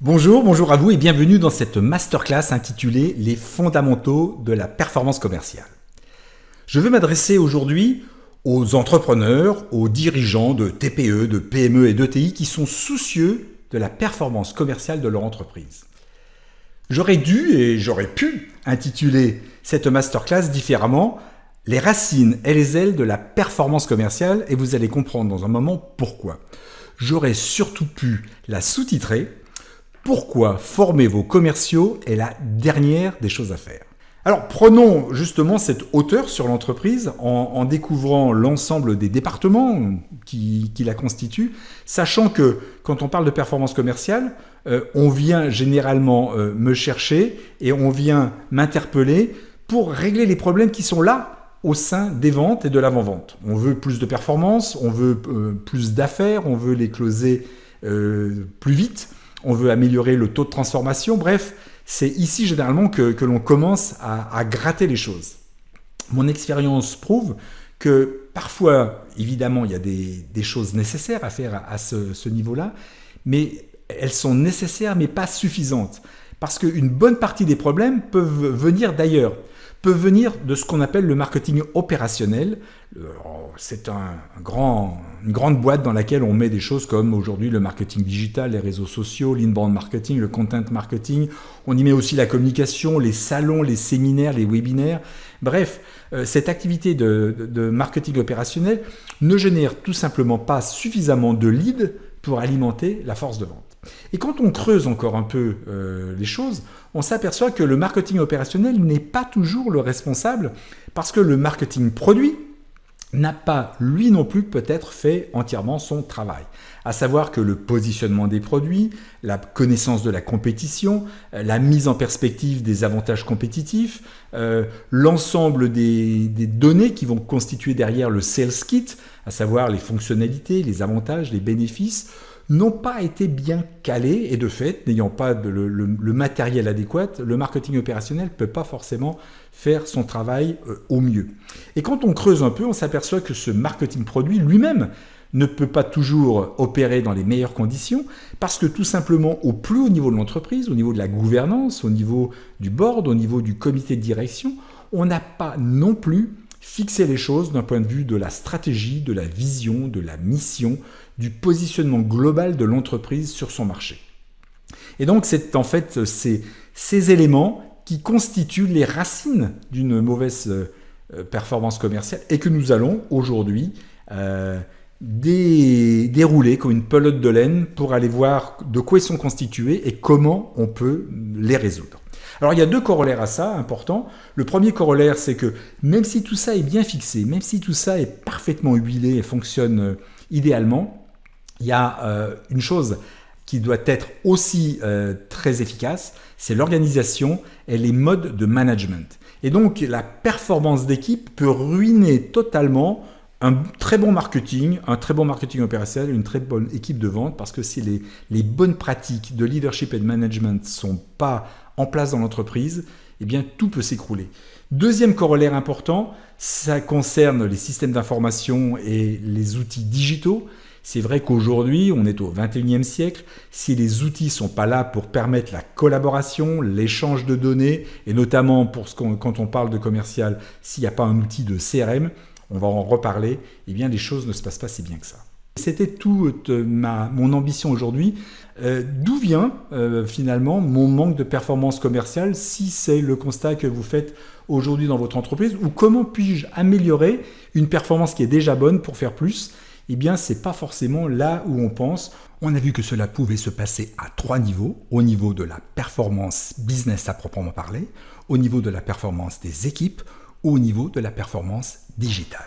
Bonjour à vous et bienvenue dans cette masterclass intitulée Les fondamentaux de la performance commerciale. Je veux m'adresser aujourd'hui aux entrepreneurs, aux dirigeants de TPE, de PME et d'ETI qui sont soucieux de la performance commerciale de leur entreprise. J'aurais dû et j'aurais pu intituler cette masterclass différemment « Les racines et les ailes de la performance commerciale » et vous allez comprendre dans un moment pourquoi. J'aurais surtout pu la sous-titrer « Pourquoi former vos commerciaux est la dernière des choses à faire ». Alors prenons justement cette hauteur sur l'entreprise en découvrant l'ensemble des départements qui la constituent, sachant que quand on parle de performance commerciale, on vient généralement me chercher et on vient m'interpeller pour régler les problèmes qui sont là au sein des ventes et de l'avant-vente. On veut plus de performance, on veut plus d'affaires, on veut les closer plus vite, on veut améliorer le taux de transformation, bref, c'est ici généralement que l'on commence à gratter les choses. Mon expérience prouve que parfois, évidemment, il y a des choses nécessaires à faire à ce niveau-là, mais elles sont nécessaires mais pas suffisantes. Parce qu'une bonne partie des problèmes peuvent venir d'ailleurs, peuvent venir de ce qu'on appelle le marketing opérationnel. C'est une grande boîte dans laquelle on met des choses comme aujourd'hui le marketing digital, les réseaux sociaux, l'inbound marketing, le content marketing. On y met aussi la communication, les salons, les séminaires, les webinaires. Bref, cette activité de marketing opérationnel ne génère tout simplement pas suffisamment de leads pour alimenter la force de vente. Et quand on creuse encore un peu les choses, on s'aperçoit que le marketing opérationnel n'est pas toujours le responsable parce que le marketing produit n'a pas, lui non plus, peut-être fait entièrement son travail. À savoir que le positionnement des produits, la connaissance de la compétition, la mise en perspective des avantages compétitifs, l'ensemble des données qui vont constituer derrière le sales kit, à savoir les fonctionnalités, les avantages, les bénéfices, n'ont pas été bien calés et de fait, n'ayant pas le matériel adéquat, le marketing opérationnel ne peut pas forcément faire son travail au mieux. Et quand on creuse un peu, on s'aperçoit que ce marketing produit lui-même ne peut pas toujours opérer dans les meilleures conditions parce que tout simplement au plus haut niveau de l'entreprise, au niveau de la gouvernance, au niveau du board, au niveau du comité de direction, on n'a pas non plus fixer les choses d'un point de vue de la stratégie, de la vision, de la mission, du positionnement global de l'entreprise sur son marché. Et donc, c'est en fait ces éléments qui constituent les racines d'une mauvaise performance commerciale et que nous allons aujourd'hui dérouler comme une pelote de laine pour aller voir de quoi ils sont constitués et comment on peut les résoudre. Alors il y a deux corollaires à ça, importants. Le premier corollaire, c'est que même si tout ça est bien fixé, même si tout ça est parfaitement huilé et fonctionne idéalement, il y a une chose qui doit être aussi très efficace, c'est l'organisation et les modes de management. Et donc la performance d'équipe peut ruiner totalement un très bon marketing opérationnel, une très bonne équipe de vente, parce que si les bonnes pratiques de leadership et de management ne sont pas en place dans l'entreprise, eh bien tout peut s'écrouler. Deuxième corollaire important, ça concerne les systèmes d'information et les outils digitaux. C'est vrai qu'aujourd'hui, on est au 21e siècle. Si les outils ne sont pas là pour permettre la collaboration, l'échange de données, et notamment quand on parle de commercial, s'il n'y a pas un outil de CRM, on va en reparler, eh bien les choses ne se passent pas si bien que ça. C'était toute mon ambition aujourd'hui. D'où vient finalement mon manque de performance commerciale, si c'est le constat que vous faites aujourd'hui dans votre entreprise, ou comment puis-je améliorer une performance qui est déjà bonne pour faire plus? Eh bien, ce n'est pas forcément là où on pense. On a vu que cela pouvait se passer à 3 niveaux. Au niveau de la performance business à proprement parler, au niveau de la performance des équipes, ou au niveau de la performance digitale.